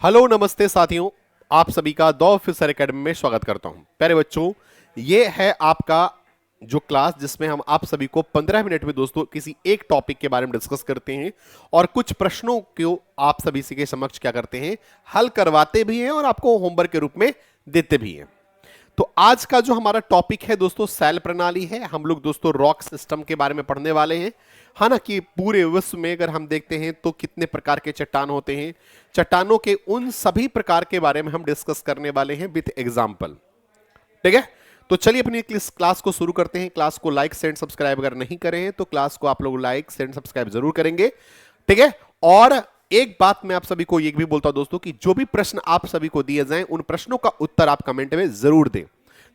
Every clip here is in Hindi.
हेलो नमस्ते साथियों, आप सभी का द ऑफिसर एकेडमी में स्वागत करता हूं। प्यारे बच्चों, ये है आपका जो क्लास जिसमें हम आप सभी को 15 मिनट में दोस्तों किसी एक टॉपिक के बारे में डिस्कस करते हैं और कुछ प्रश्नों को आप सभी से के समक्ष क्या करते हैं, हल करवाते भी हैं और आपको होमवर्क के रूप में देते भी हैं। तो आज का जो हमारा टॉपिक है दोस्तों शैल प्रणाली है। हम लोग दोस्तों रॉक सिस्टम के बारे में पढ़ने वाले हैं। है ना कि पूरे विश्व में अगर हम देखते हैं तो कितने प्रकार के चट्टान होते हैं, चट्टानों के उन सभी प्रकार के बारे में हम डिस्कस करने वाले हैं विथ एग्जांपल। ठीक है, तो चलिए अपनी क्लास को शुरू करते हैं। क्लास को लाइक सेंड सब्सक्राइब अगर नहीं करे हैं तो क्लास को आप लोग लाइक सेंड सब्सक्राइब जरूर करेंगे। ठीक है, और एक बात मैं आप सभी को ये भी बोलता हूं दोस्तों कि जो भी प्रश्न आप सभी को दिए जाएं उन प्रश्नों का उत्तर आप कमेंट में जरूर दें,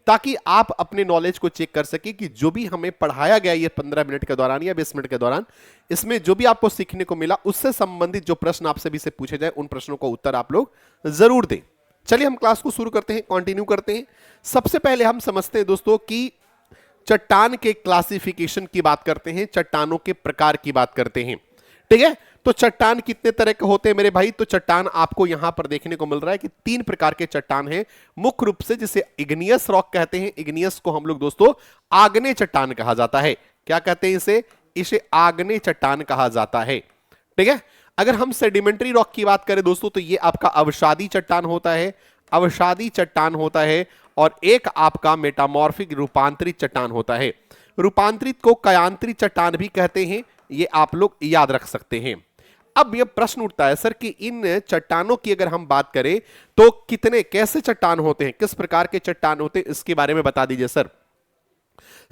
ताकि आप अपने नॉलेज को चेक कर सके कि जो भी हमें पढ़ाया गया ये 15 मिनट के दौरान या 20 मिनट के दौरान, इसमें जो भी आपको सीखने को मिला उससे संबंधित जो प्रश्न आप सभी से पूछे जाए उन प्रश्नों का उत्तर आप लोग जरूर दें। चलिए हम क्लास को शुरू करते हैं, कंटिन्यू करते हैं। सबसे पहले हम समझते हैं दोस्तों कि चट्टान के क्लासिफिकेशन की बात करते हैं, चट्टानों के प्रकार की बात करते हैं। ठीक है, तो चट्टान कितने तरह के होते हैं मेरे भाई? तो चट्टान आपको यहां पर देखने को मिल रहा है कि 3 प्रकार के चट्टान हैं मुख्य रूप से, जिसे इग्नियस रॉक कहते हैं। इग्नियस को हम लोग दोस्तों आग्नेय चट्टान कहा जाता है। क्या कहते हैं इसे आग्नेय चट्टान कहा जाता है। ठीक है, अगर हम सेडिमेंट्री रॉक की बात करें दोस्तों तो ये आपका अवसादी चट्टान होता है, अवसादी चट्टान होता है। और एक आपका मेटामॉर्फिक रूपांतरित चट्टान होता है। रूपांतरित को कयांतरित चट्टान भी कहते हैं, ये आप लोग याद रख सकते हैं। अब यह प्रश्न उठता है सर कि इन चट्टानों की अगर हम बात करें तो कितने कैसे चट्टान होते हैं, किस प्रकार के चट्टान होते हैं, इसके बारे में बता दीजिए सर।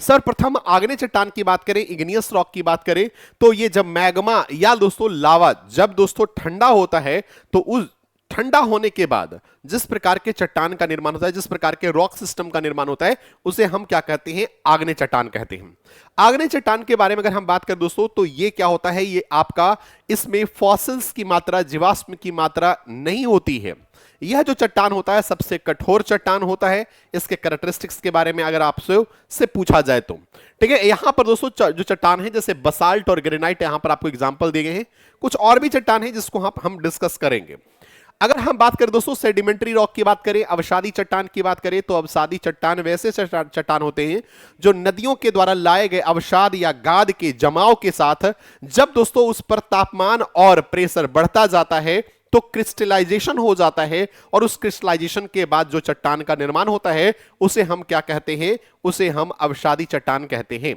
सर प्रथम आग्नेय चट्टान की बात करें, इग्नियस रॉक की बात करें तो ये जब मैग्मा या दोस्तों लावा जब दोस्तों ठंडा होता है तो उस ठंडा होने के बाद जिस प्रकार के चट्टान का निर्माण होता है, जिस प्रकार के रॉक सिस्टम का निर्माण होता है, उसे हम क्या कहते हैं? आग्नेय चट्टान कहते हैं। आग्नेय चट्टान के बारे में अगर हम बात करें दोस्तों तो ये क्या होता है, ये आपका इसमें फॉसिल्स की मात्रा, जीवाश्म की मात्रा नहीं होती है। यह जो चट्टान होता है सबसे कठोर चट्टान होता है। इसके कैरेक्टरिस्टिक्स के बारे में अगर आपसे पूछा जाए तो ठीक है, यहां पर दोस्तों जो चट्टान है जैसे बसाल्ट और ग्रेनाइट, यहां पर आपको एग्जांपल दिए गए हैं। कुछ और भी चट्टान है जिसको हम डिस्कस करेंगे। अगर हम बात करें दोस्तों सेडिमेंट्री रॉक की बात करें, अवसादी चट्टान की बात करें तो अवसादी चट्टान वैसे चट्टान होते हैं जो नदियों के द्वारा लाए गए अवसाद या गाद के जमाव के साथ जब दोस्तों उस पर तापमान और प्रेशर बढ़ता जाता है तो क्रिस्टलाइजेशन हो जाता है, और उस क्रिस्टलाइजेशन के बाद जो चट्टान का निर्माण होता है उसे हम क्या कहते हैं? उसे हम अवसादी चट्टान कहते हैं।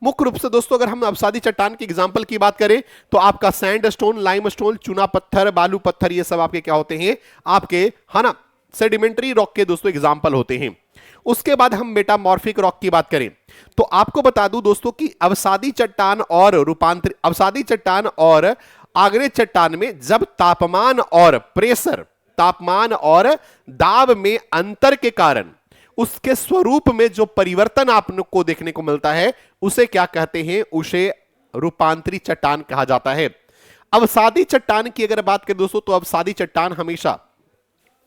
मुख्य रूप से दोस्तों अगर हम अवसादी चट्टान की एग्जांपल की बात करें तो आपका सैंडस्टोन, लाइमस्टोन, चूना पत्थर, बालू पत्थर, ये सब आपके क्या होते हैं? आपके है ना सेडिमेंट्री रॉक के दोस्तों एग्जांपल होते हैं। उसके बाद हम मेटामॉर्फिक रॉक की बात करें तो आपको बता दूं दोस्तों कि अवसादी चट्टान और रूपांतरित अवसादी चट्टान और आग्नेय चट्टान में जब तापमान और प्रेशर, तापमान और दाब में अंतर के कारण उसके स्वरूप में जो परिवर्तन आपको देखने को मिलता है उसे क्या कहते हैं? उसे रूपांतरित चट्टान कहा जाता है। अवसादी चट्टान की अगर बात करें दोस्तों तो अवसादी चट्टान हमेशा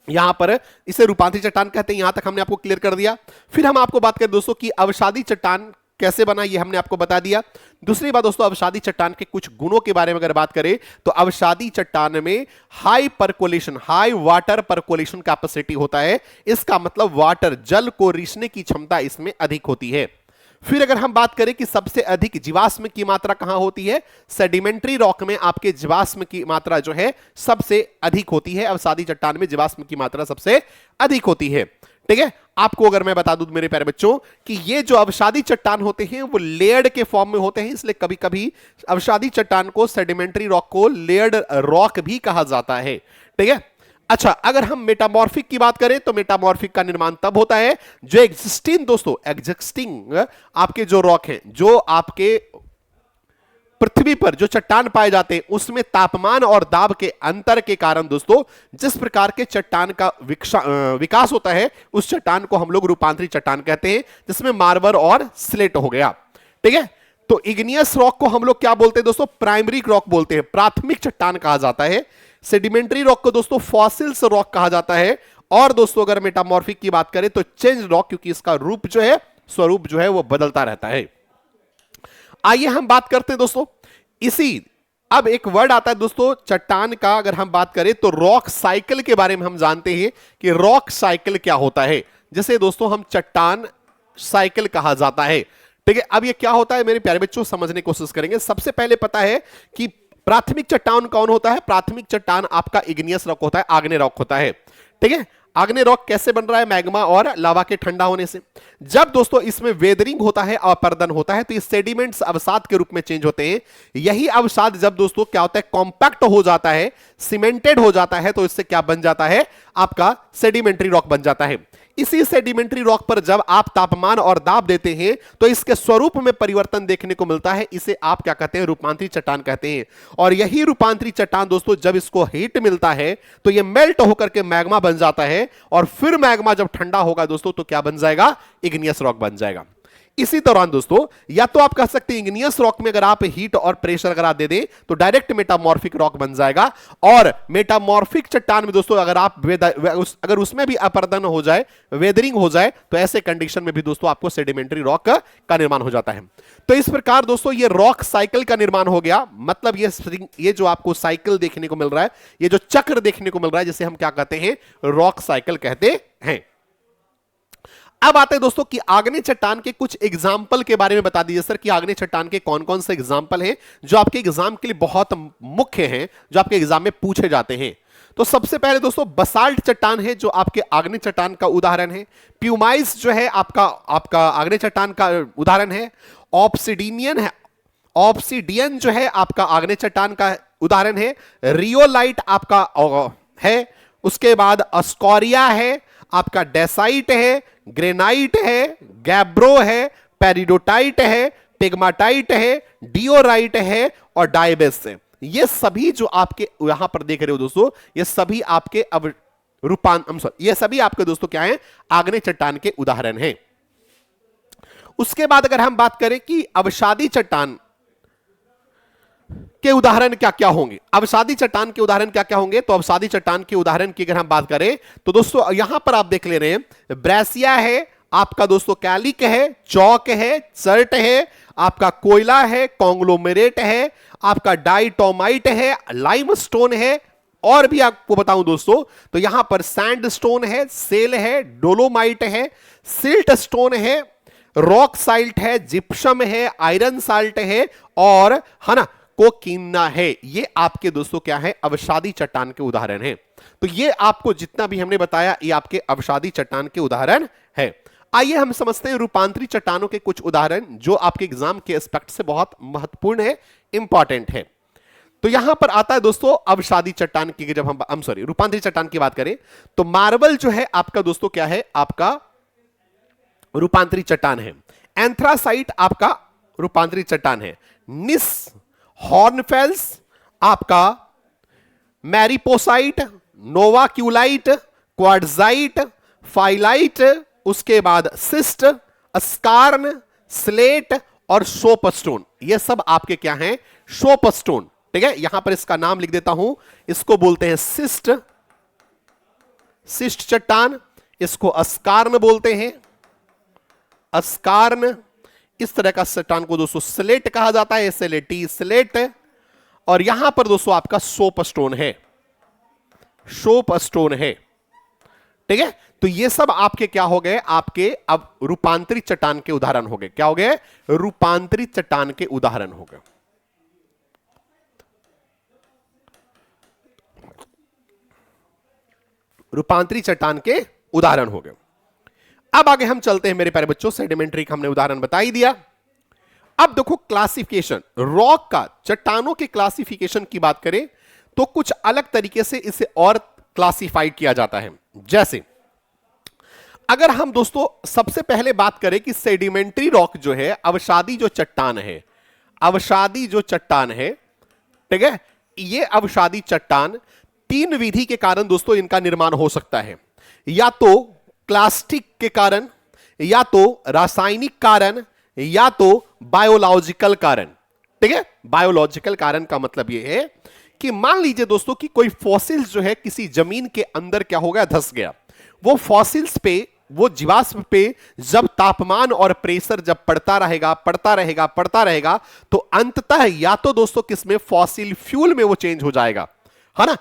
यहां पर इसे रूपांतरित चट्टान कहते हैं। यहां तक हमने आपको क्लियर कर दिया। फिर हम आपको बात करें दोस्तों कि अवसादी चट्टान कैसे बना, ये हमने आपको बता दिया। दूसरी बात दोस्तों, अवसादी चट्टान के कुछ गुणों के बारे में अगर बात करें तो अवसादी चट्टान में high percolation, high water percolation capacity होता है। इसका मतलब वाटर, जल को रिसने की क्षमता इसमें अधिक होती है। फिर अगर हम बात करें कि सबसे अधिक जीवाश्म की मात्रा कहां होती है, सेडिमेंट्री रॉक में आपके जीवाश्म की मात्रा जो है सबसे अधिक होती है। अवसादी चट्टान में जीवाश्म की मात्रा सबसे अधिक होती है। ठीक है, आपको अगर मैं बता दूं मेरे प्यारे बच्चों कि ये जो अवसादी चट्टान होते हैं वो लेयर्ड के फॉर्म में होते हैं, इसलिए कभी कभी अवसादी चट्टान को, सेडिमेंट्री रॉक को लेयर्ड रॉक भी कहा जाता है। ठीक है, अच्छा अगर हम मेटामॉर्फिक की बात करें तो मेटामॉर्फिक का निर्माण तब होता है जो एग्जिस्टिंग दोस्तों, एग्जिस्टिंग आपके जो रॉक हैं, जो आपके पृथ्वी पर जो चट्टान पाए जाते हैं उसमें तापमान और दाब के अंतर के कारण दोस्तों जिस प्रकार के चट्टान का विकास होता है उस चट्टान को हम लोग रूपांतरित चट्टान कहते हैं, जिसमें मार्बर और स्लेट हो गया। ठीक है, तो इग्नियस रॉक को हम लोग क्या बोलते हैं दोस्तों? प्राइमरी रॉक बोलते हैं, प्राथमिक चट्टान कहा जाता है। सेडिमेंट्री रॉक को दोस्तों फॉसिल्स रॉक कहा जाता है। और दोस्तों अगर मेटामॉर्फिक की बात करें तो चेंज रॉक, क्योंकि इसका रूप जो है, स्वरूप जो है वो बदलता रहता है। आइए हम बात करते हैं दोस्तों इसी अब एक वर्ड आता है दोस्तों चट्टान का, अगर हम बात करें तो रॉक साइकिल के बारे में हम जानते हैं कि रॉक साइकिल क्या होता है, जिसे दोस्तों हम चट्टान साइकिल कहा जाता है। ठीक है, अब ये क्या होता है मेरे प्यारे बच्चों, समझने की कोशिश करेंगे। सबसे पहले पता है कि प्राथमिक चट्टान कौन होता है। प्राथमिक चट्टान आपका इग्नियस रॉक होता है, आग्नेय रॉक होता है। ठीक है, आग्नेय रॉक कैसे बन रहा है, मैग्मा और लावा के ठंडा होने से। जब दोस्तों इसमें वेदरिंग होता है, अपर्दन होता है, तो ये सेडिमेंट्स अवसाद के रूप में चेंज होते हैं। यही अवसाद जब दोस्तों क्या होता है, कॉम्पैक्ट हो जाता है, सीमेंटेड हो जाता है, तो इससे क्या बन जाता है, आपका सेडिमेंट्री रॉक बन जाता है। इसी सेडिमेंट्री रॉक पर जब आप तापमान और दाब देते हैं तो इसके स्वरूप में परिवर्तन देखने को मिलता है। इसे आप क्या कहते हैं, रूपांतरित चट्टान कहते हैं। और यही रूपांतरित चट्टान दोस्तों जब इसको हीट मिलता है तो ये मेल्ट होकर के मैग्मा बन जाता है, और फिर मैग्मा जब ठंडा होगा दोस्तों तो क्या बन जाएगा, इग्नियस रॉक बन जाएगा। इसी दौरान दोस्तों या तो आप कह सकते हैं इग्नियस रॉक में अगर आप हीट और प्रेशर अगर आप दे दें तो डायरेक्ट मेटामॉर्फिक रॉक बन जाएगा, और मेटामॉर्फिक चट्टान में दोस्तों अगर आप अगर उसमें भी अपर्दन हो जाए, वेदरिंग हो जाए, तो ऐसे कंडीशन में भी दोस्तों आपको सेडिमेंट्री रॉक का निर्माण हो जाता है। तो इस प्रकार दोस्तों ये रॉक साइकिल का निर्माण हो गया। मतलब ये जो आपको साइकिल देखने को मिल रहा है, ये जो चक्र देखने को मिल रहा है, जिसे हम क्या कहते हैं, रॉक साइकिल कहते हैं। अब आते हैं दोस्तों कि आग्नेय चट्टान के कुछ एग्जाम्पल के बारे में बता दीजिए सर, कि आग्नेय चट्टान के कौन कौन से एग्जाम्पल हैं जो आपके एग्जाम के लिए बहुत मुख्य हैं, जो आपके एग्जाम में पूछे जाते हैं। तो सबसे पहले दोस्तों बसाल्ट चट्टान है जो आपके आग्नेय चट्टान का उदाहरण है। प्यूमाइस जो है आपका आग्नेय चट्टान का उदाहरण है। ऑब्सिडियन जो है आपका आग्नेय चट्टान का उदाहरण है। रियोलाइट आपका है। उसके बाद अस्कोरिया है, आपका डेसाइट है, ग्रेनाइट है, गैब्रो है, पेरिडोटाइट है, पिग्माटाइट है, डियोराइट है और डायबेस है। ये सभी जो आपके यहां पर देख रहे हो दोस्तों, ये सभी आपके ये सभी आपके दोस्तों क्या हैं, आग्नेय चट्टान के उदाहरण हैं। उसके बाद अगर हम बात करें कि अवसादी चट्टान के उदाहरण क्या क्या होंगे, अवसादी चट्टान के उदाहरण क्या क्या होंगे, तो अवसादी चट्टान के उदाहरण की अगर हम बात करें तो दोस्तों यहां पर आप देख ले रहे हैं, ब्रेसिया है आपका दोस्तों, कैलिक है, चौक है, सर्ट है, आपका कोयला है, कॉन्ग्लोमेरेट है, आपका डाइटोमाइट है, लाइमस्टोन है, और भी आपको बताऊं दोस्तों तो यहां पर सैंडस्टोन है, सेल है, डोलोमाइट है, सिल्ट स्टोन है, रॉक साल्ट है, जिप्सम है, आयरन साल्ट है, और है ना कोकिना है। ये आपके दोस्तों क्या है, अवसादी चट्टान के उदाहरण हैं। तो ये आपको जितना भी हमने बताया ये आपके अवसादी चट्टान के उदाहरण है। आइए हम समझते हैं रूपांतरित चट्टानों के कुछ उदाहरण जो आपके एग्जाम के एस्पेक्ट से बहुत महत्वपूर्ण है, इंपॉर्टेंट है। तो यहां पर आता है दोस्तों अवसादी चट्टान की, जब हम रूपांतरित चट्टान की बात करें तो मार्बल जो है आपका दोस्तों क्या है, आपका रूपांतरित चट्टान है। एंथ्रासाइट आपका रूपांतरित चट्टान है। निस हॉर्नफेल्स आपका मैरीपोसाइट, नोवाक्यूलाइट, क्वार्ट्जाइट, फाइलाइट, उसके बाद सिस्ट, अस्कार्न, स्लेट और सोपस्टोन, ये सब आपके क्या हैं, सोपस्टोन। ठीक है, यहां पर इसका नाम लिख देता हूं, इसको बोलते हैं सिस्ट चट्टान, इसको अस्कार्न बोलते हैं, अस्कार्न। इस तरह का चट्टान को दोस्तों स्लेट कहा जाता है, SLAT स्लेट। और यहां पर दोस्तों आपका सोपस्टोन है, सोपस्टोन है। ठीक है, तो ये सब आपके क्या हो गए, आपके अब रूपांतरित चट्टान के उदाहरण हो गए। क्या हो गए, रूपांतरित चट्टान के उदाहरण हो गए। रूपांतरित चट्टान के उदाहरण हो गए। अब आगे हम चलते हैं मेरे प्यारे बच्चों, सेडिमेंट्री का हमने उदाहरण बता ही दिया। अब देखो क्लासिफिकेशन, रॉक का चट्टानों के क्लासिफिकेशन की बात करें तो कुछ अलग तरीके से इसे और क्लासिफाइड किया जाता है। जैसे अगर हम दोस्तों सबसे पहले बात करें कि सेडिमेंट्री रॉक जो है, अवसादी जो चट्टान है, अवसादी जो चट्टान है, ठीक है, ये अवसादी चट्टान तीन विधि के कारण दोस्तों इनका निर्माण हो सकता है। या तो क्लास्टिक के कारण, या तो रासायनिक कारण, या तो बायोलॉजिकल कारण। ठीक है, बायोलॉजिकल कारण का मतलब यह है कि मान लीजिए दोस्तों कि कोई फॉसिल्स जो है किसी जमीन के अंदर क्या हो गया, धंस गया। वो फॉसिल्स पे वो जीवाश्म पे जब तापमान और प्रेशर जब पड़ता रहेगा तो अंततः या तो दोस्तों किसमें, फॉसिल फ्यूल में वो चेंज हो जाएगा, है ना।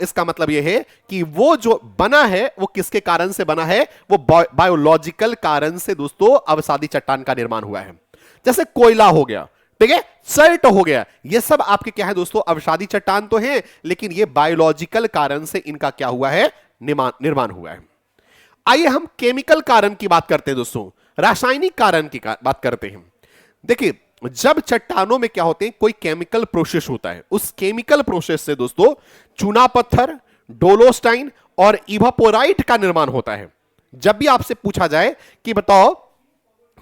इसका मतलब यह है कि वो जो बना है वो किसके कारण से बना है, वो बायोलॉजिकल कारण से दोस्तों अवसादी चट्टान का निर्माण हुआ है। जैसे कोयला हो गया, ठीक है, सल्ट हो गया, ये सब आपके क्या है दोस्तों, अवसादी चट्टान तो है, लेकिन ये बायोलॉजिकल कारण से इनका क्या हुआ है, निर्माण हुआ है। आइए हम केमिकल कारण की बात करते हैं दोस्तों, रासायनिक कारण की बात करते हैं। देखिए, जब चट्टानों में क्या होते हैं, कोई केमिकल प्रोसेस होता है, उस केमिकल प्रोसेस से दोस्तों चूना पत्थर, डोलोस्टाइन और इवापोराइट का निर्माण होता है। जब भी आपसे पूछा जाए कि बताओ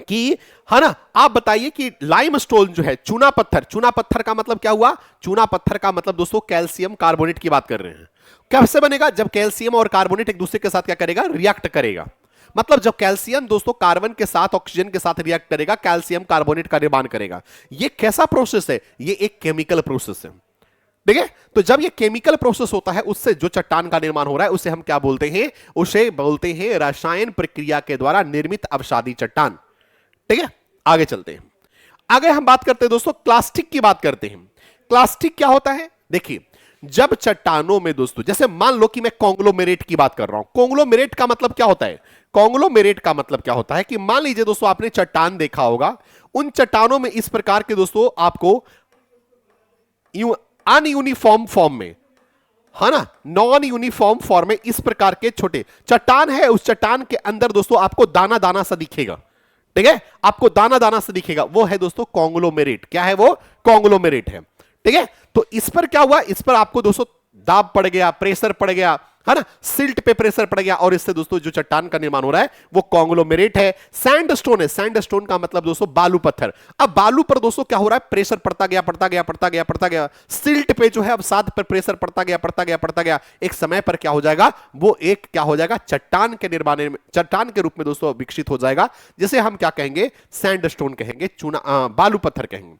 कि, है ना, आप बताइए कि लाइमस्टोन जो है, चूना पत्थर का मतलब क्या हुआ, चूना पत्थर का मतलब दोस्तों कैल्शियम कार्बोनेट की बात कर रहे हैं। कैसे बनेगा, जब कैल्शियम और कार्बोनेट एक दूसरे के साथ क्या करेगा, रिएक्ट करेगा। मतलब जब कैल्शियम दोस्तों कार्बन के साथ, ऑक्सीजन के साथ रिएक्ट करेगा, कैल्शियम कार्बोनेट का निर्माण करेगा। ये कैसा प्रोसेस है, ये एक केमिकल प्रोसेस है, ठीक है। तो जब ये केमिकल प्रोसेस होता है, उससे जो चट्टान का निर्माण हो रहा है उसे हम क्या बोलते हैं, उसे बोलते हैं रसायन प्रक्रिया के द्वारा निर्मित अवसादी चट्टान, ठीक है। आगे चलते हैं, आगे हम बात करते हैं दोस्तों, क्लास्टिक की बात करते हैं। क्लास्टिक क्या होता है, देखिए, जब चट्टानों में दोस्तों, जैसे मान लो कि मैं कॉन्ग्लोमेरेट की बात कर रहा हूं। कॉन्ग्लोमेरेट का मतलब क्या होता है, कॉन्ग्लोमेरेट का मतलब क्या होता है कि मान लीजिए दोस्तों आपने चट्टान देखा होगा, उन चट्टानों में इस प्रकार के दोस्तों आपको अनयूनिफॉर्म फॉर्म में, है ना, नॉन यूनिफॉर्म फॉर्म में इस प्रकार के छोटे चट्टान है, उस चट्टान के अंदर दोस्तों आपको दाना दाना सा दिखेगा, ठीक है, आपको दाना दाना सा दिखेगा, वो है दोस्तों कॉन्ग्लोमेरेट। क्या है वो, कॉन्ग्लोमेरेट है, ठीक है। तो इस पर क्या हुआ, इस पर आपको दोस्तों दाब पड़ गया, प्रेशर पड़ गया, है ना, सिल्ट पे प्रेशर पड़ गया, और इससे दोस्तों जो चट्टान का निर्माण हो रहा है वो कॉन्ग्लोमेरेट है। सैंडस्टोन है, सैंडस्टोन का मतलब दोस्तों बालू पत्थर। अब बालू पर दोस्तों क्या हो रहा है, प्रेशर पड़ता गया, सिल्ट पे जो है अवसाद पर प्रेशर पड़ता गया, एक समय पर क्या हो जाएगा, वो एक क्या हो जाएगा, चट्टान के निर्माण में, चट्टान के रूप में दोस्तों विकसित हो जाएगा, जिसे हम क्या कहेंगे, सैंडस्टोन कहेंगे, बालू पत्थर कहेंगे।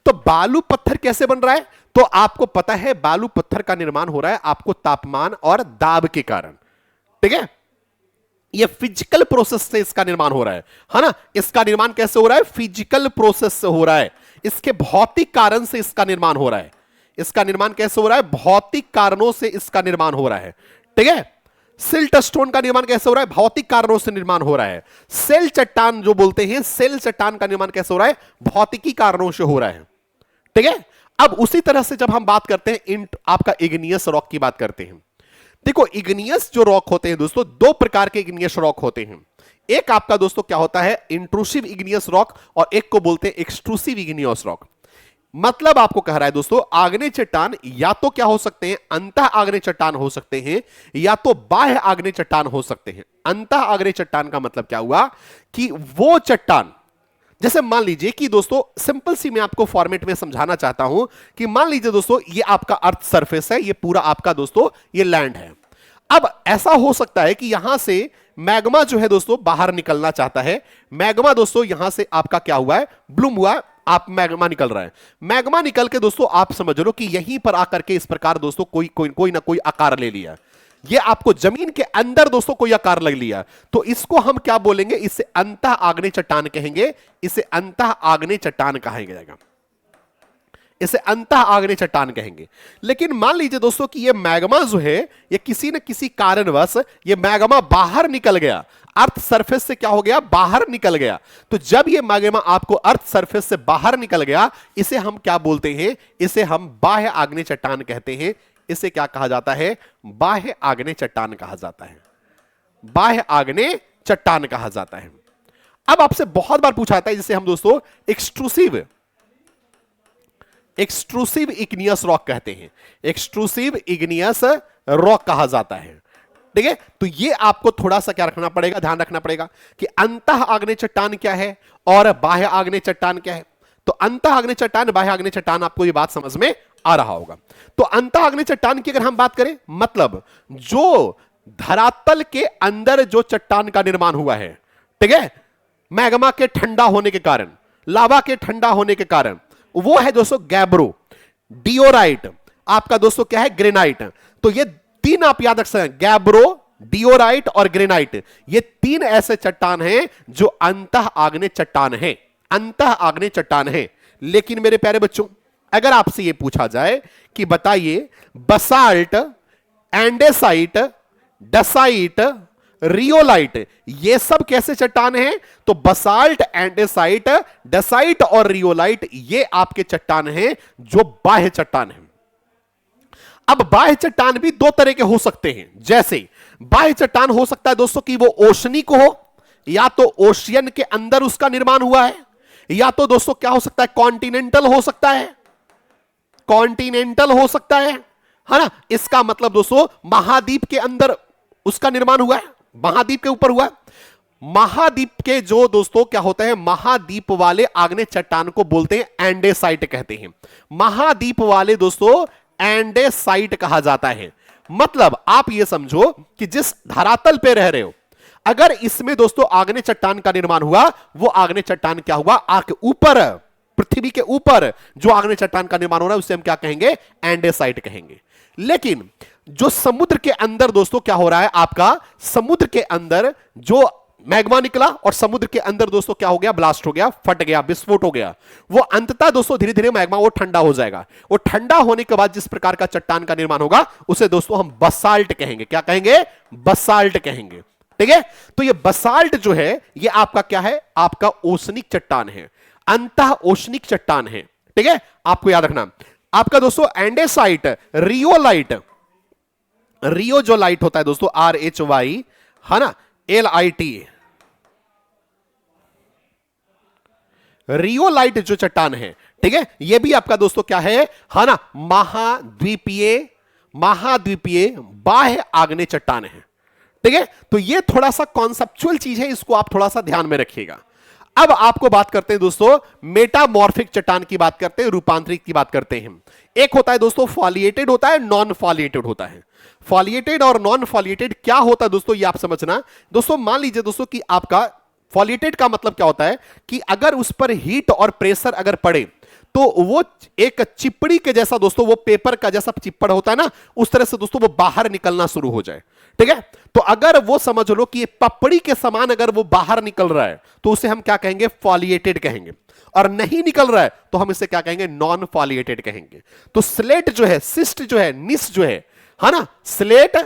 तो बालू पत्थर कैसे बन रहा है, तो आपको पता है बालू पत्थर का निर्माण हो रहा है आपको तापमान और दाब के कारण, ठीक है। ये फिजिकल प्रोसेस से इसका निर्माण हो रहा है ना। इसका निर्माण कैसे हो रहा है, फिजिकल प्रोसेस से हो रहा है, इसके भौतिक कारण से इसका निर्माण हो रहा है। इसका निर्माण कैसे हो रहा है, भौतिक कारणों से इसका निर्माण हो रहा है, ठीक है। सिल्ट स्टोन का निर्माण कैसे हो रहा है, भौतिक कारणों से निर्माण हो रहा है। सेल चट्टान जो बोलते हैं, सेल चट्टान का निर्माण कैसे हो रहा है, भौतिकी कारणों से हो रहा है, ठीक है। अब उसी तरह से जब हम बात करते हैं आपका इग्नियस रॉक की बात करते हैं, देखो इग्नियस जो रॉक होते हैं दोस्तों, दो प्रकार के इग्नियस रॉक होते हैं। एक आपका दोस्तों क्या होता है, इंट्रूसिव इग्नियस रॉक, और एक को बोलते हैं एक्सट्रूसिव इग्नियस रॉक। मतलब आपको कह रहा है दोस्तों, आग्नेय चट्टान या तो क्या हो सकते हैं, अंतः आग्नेय चट्टान हो सकते हैं, या तो बाह्य आग्नेय चट्टान हो सकते हैं। अंतः आग्नेय चट्टान का मतलब क्या हुआ कि वो चट्टान, जैसे मान लीजिए कि दोस्तों सिंपल सी मैं आपको फॉर्मेट में समझाना चाहता हूं कि मान लीजिए दोस्तों ये आपका अर्थ सरफेस है, ये पूरा आपका दोस्तों ये लैंड है। अब ऐसा हो सकता है कि यहां से मैग्मा जो है दोस्तों बाहर निकलना चाहता है। मैग्मा दोस्तों यहां से आपका क्या हुआ है, ब्लूम हुआ है, आप मैग्मा निकल रहा है। मैग्मा निकल के दोस्तों आप समझ लो कि यहीं पर आकर के इस प्रकार दोस्तों कोई ना कोई आकार ले लिया, ये आपको जमीन के अंदर दोस्तों कोई आकार लग लिया, तो इसको हम क्या बोलेंगे, इसे अंतः आग्नेय चट्टान कहेंगे, इसे अंतः आग्नेय चट्टान कहा जाएगा, इसे अंतः आग्नेय चट्टान कहेंगे। लेकिन मान लीजिए दोस्तों कि ये मैग्मा जो है, ये किसी न किसी कारणवश ये मैग्मा बाहर निकल गया, अर्थ सरफेस से क्या हो गया, बाहर निकल गया। तो जब ये मैग्मा आपको अर्थ सरफेस से बाहर निकल गया, इसे हम क्या बोलते हैं, इसे हम बाह्य आग्नेय चट्टान कहते हैं। इसे क्या कहा जाता है, बाह्य आग्नेय चट्टान कहा जाता है, बाह्य आग्नेय चट्टान कहा जाता है। अब आपसे बहुत बार पूछा जाता है, जिसे हम दोस्तों एक्सट्रूसिव इग्नियस रॉक कहते हैं, एक्सट्रूसिव इग्नियस रॉक कहा जाता है, ठीक है। तो ये आपको थोड़ा सा क्या रखना पड़ेगा, ध्यान रखना पड़ेगा कि अंतः आग्नेय चट्टान क्या है और बाह्य आग्नेय चट्टान क्या है। तो अंतः आग्नेय चट्टान, बाह्य आग्नेय चट्टान, आपको ये बात समझ में आ रहा होगा। तो अंतः आग्नेय चट्टान की अगर हम बात करें, मतलब जो धरातल के अंदर जो चट्टान का निर्माण हुआ है, ठीक है, मैग्मा के ठंडा होने के कारण, लावा के ठंडा होने के कारण, वो है दोस्तों गैब्रो, डियोराइट, आपका दोस्तों क्या है, ग्रेनाइट। तो ये तीन आप याद रख सकते हैं, गैब्रो, डियोराइट और ग्रेनाइट, ये तीन ऐसे चट्टान हैं जो अंतः आग्नेय चट्टान हैं, अंतः आग्नेय चट्टान हैं। लेकिन मेरे प्यारे बच्चों, अगर आपसे यह पूछा जाए कि बताइए बसाल्ट, एंडेसाइट, डसाइट, रियोलाइट, ये सब कैसे चट्टान हैं? तो बसाल्ट, एंडेसाइट, डसाइट और रियोलाइट ये आपके चट्टान हैं जो बाह्य चट्टान हैं। अब बाह्य चट्टान भी दो तरह के हो सकते हैं। जैसे बाह्य चट्टान हो सकता है दोस्तों कि वो ओशनिक हो, या तो ओशियन के अंदर उसका निर्माण हुआ है, या तो दोस्तों क्या हो सकता है, कॉन्टिनेंटल हो सकता है, कॉन्टिनेंटल हो सकता है ना। इसका मतलब दोस्तों महाद्वीप के अंदर उसका निर्माण हुआ है, महाद्वीप के ऊपर हुआ है। महाद्वीप के जो दोस्तों क्या होता है, महाद्वीप वाले आग्नेय चट्टान को बोलते हैं एंडेसाइट कहते हैं। महाद्वीप वाले दोस्तों एंडेसाइट कहा जाता है। मतलब आप ये समझो कि जिस धरातल पे रह रहे हो, अगर इसमें दोस्तों आग्नेय चट्टान का निर्माण हुआ, वो आग्नेय चट्टान क्या हुआ, आके ऊपर, पृथ्वी के ऊपर जो आग्नेय चट्टान का निर्माण हो रहा है उसे हम क्या कहेंगे, एंडेसाइट कहेंगे। लेकिन जो समुद्र के अंदर दोस्तों क्या हो रहा है, आपका समुद्र के अंदर जो मैग्मा निकला और समुद्र के अंदर दोस्तों क्या हो गया, ब्लास्ट हो गया, फट गया, विस्फोट हो गया, वो अंततः दोस्तों धीरे धीरे मैग्मा वो ठंडा हो जाएगा। वो ठंडा होने के बाद जिस प्रकार का चट्टान का निर्माण होगा उसे दोस्तों हम बसाल्ट कहेंगे। क्या कहेंगे, बसाल्ट कहेंगे। ठीक है, तो ये बसाल्ट जो है ये आपका क्या है, आपका ओशनिक चट्टान है, अंतः ओशनिक चट्टान है। ठीक है, आपको याद रखना। आपका दोस्तों एंडेसाइट, रियोलाइट, रियो जो लाइट होता है दोस्तों RHY है ना, LIT, रियोलाइट जो चट्टान है, ठीक है, ये भी आपका दोस्तों क्या है ना, महाद्वीपीय, महाद्वीपीय बाह्य आग्नेय चट्टान है। ठीक है, तो ये थोड़ा सा कॉन्सेप्चुअल चीज है, इसको आप थोड़ा सा ध्यान में रखिएगा। अब आपको बात करते हैं दोस्तों मेटामॉर्फिक चट्टान की बात करते हैं, रूपांतरित की बात करते हैं। एक होता है दोस्तों फॉलिएटेड होता है, नॉन फॉलिएटेड होता है। फॉलिएटेड और नॉन फॉलिएटेड क्या होता है दोस्तों, ये आप समझना। दोस्तों मान लीजिए दोस्तों कि आपका फॉलिएटेड का मतलब क्या होता है कि अगर उस पर हीट और प्रेशर अगर पड़े तो वो एक चिपड़ी के जैसा दोस्तों, वो पेपर का जैसा चिपड़ होता है ना, उस तरह से दोस्तों वो बाहर निकलना शुरू हो जाए। ठीक है, तो अगर वो समझ लो कि ये पपड़ी के समान अगर वो बाहर निकल रहा है तो उसे हम क्या कहेंगे, फॉलिएटेड कहेंगे। और नहीं निकल रहा है तो हम इसे क्या कहेंगे, नॉन फॉलिएटेड कहेंगे। तो स्लेट जो है, सिस्ट जो है, निस जो है ना, स्लेट,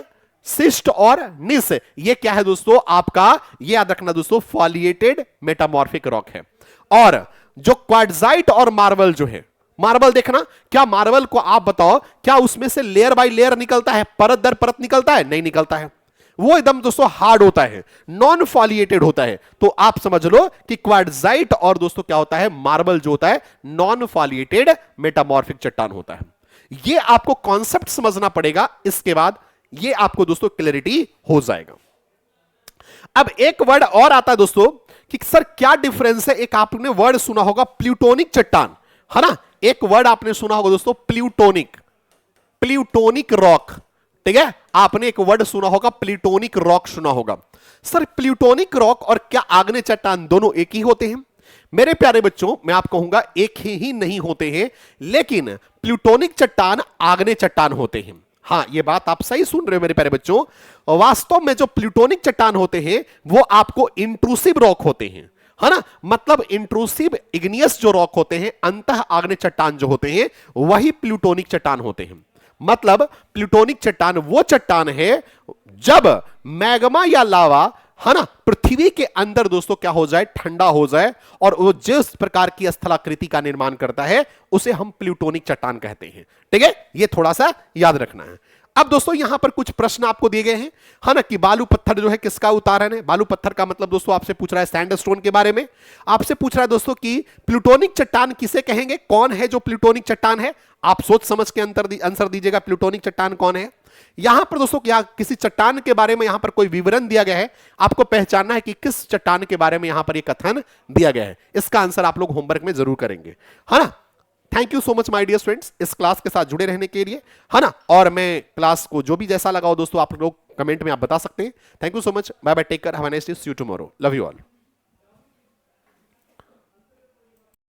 सिस्ट और निस, ये क्या है दोस्तों आपका, ये याद रखना दोस्तों, फॉलिएटेड मेटामॉर्फिक रॉक है। और जो क्वार्ट्जाइट और मार्बल जो है, मार्बल देखना, क्या मार्बल को आप बताओ क्या उसमें से लेयर बाय लेयर निकलता है, परत दर परत निकलता है? नहीं निकलता है, वो एकदम दोस्तों हार्ड होता है, नॉन फॉलिएटेड होता है। तो आप समझ लो कि क्वार्ट्जाइट और दोस्तों क्या होता है, मार्बल जो होता है नॉन फॉलिएटेड मेटामॉर्फिक चट्टान होता है। ये आपको कॉन्सेप्ट समझना पड़ेगा, इसके बाद ये आपको दोस्तों क्लैरिटी हो जाएगा। अब एक वर्ड और आता है दोस्तों कि सर क्या डिफरेंस है, एक आपने वर्ड सुना होगा प्लूटोनिक चट्टान, है ना, एक वर्ड आपने सुना होगा दोस्तों प्लूटोनिक, प्लूटोनिक रॉक। ठीक है, आपने एक वर्ड सुना होगा प्लूटोनिक रॉक सुना होगा। सर प्लूटोनिक रॉक और क्या आग्नेय चट्टान दोनों एक ही होते हैं? मेरे प्यारे बच्चों मैं आपको कहूंगा एक ही नहीं होते हैं, लेकिन प्लूटोनिक चट्टान आग्नेय चट्टान होते हैं। हां, यह बात आप सही सुन रहे हो मेरे प्यारे बच्चों। वास्तव में जो प्लूटोनिक चट्टान होते हैं वो आपको इंट्रूसिव रॉक होते हैं, है ना, मतलब इंट्रूसिव इग्नियस जो रॉक होते हैं, अंतः आग्नेय चट्टान जो होते हैं वही प्लूटोनिक चट्टान होते हैं। मतलब प्लूटोनिक चट्टान वो चट्टान है जब मैग्मा या लावा, है ना, पृथ्वी के अंदर दोस्तों क्या हो जाए, ठंडा हो जाए, और वो जिस प्रकार की स्थलाकृति का निर्माण करता है उसे हम प्लूटोनिक चट्टान कहते हैं। ठीक है, ये थोड़ा सा याद रखना है। अब दोस्तों यहां पर कुछ प्रश्न आपको दिए गए हैं, है ना, कि बालू पत्थर जो है किसका उदाहरण है। बालू पत्थर का मतलब दोस्तों आपसे पूछ रहा है सैंडस्टोन के बारे में। आपसे पूछ रहा है दोस्तों कि प्लूटोनिक चट्टान किसे कहेंगे, कौन है जो प्लूटोनिक चट्टान है। आप सोच समझ के आंसर दीजिएगा, प्लूटोनिक चट्टान कौन है। यहां पर दोस्तों क्या किसी चट्टान के बारे में यहां पर कोई विवरण दिया गया है, आपको पहचानना है कि किस चट्टान के बारे में यहां पर यह कथन दिया गया है। इसका आंसर आप लोग होमवर्क में जरूर करेंगे, है ना। Thank you so much my dear students, इस क्लास के साथ जुड़े रहने के लिए, है ना। और मैं क्लास को जो भी जैसा लगा हो दोस्तों आप लोग कमेंट में आप बता सकते हैं। Thank you so much, bye bye, take care, have a nice day, see you tomorrow, love you all.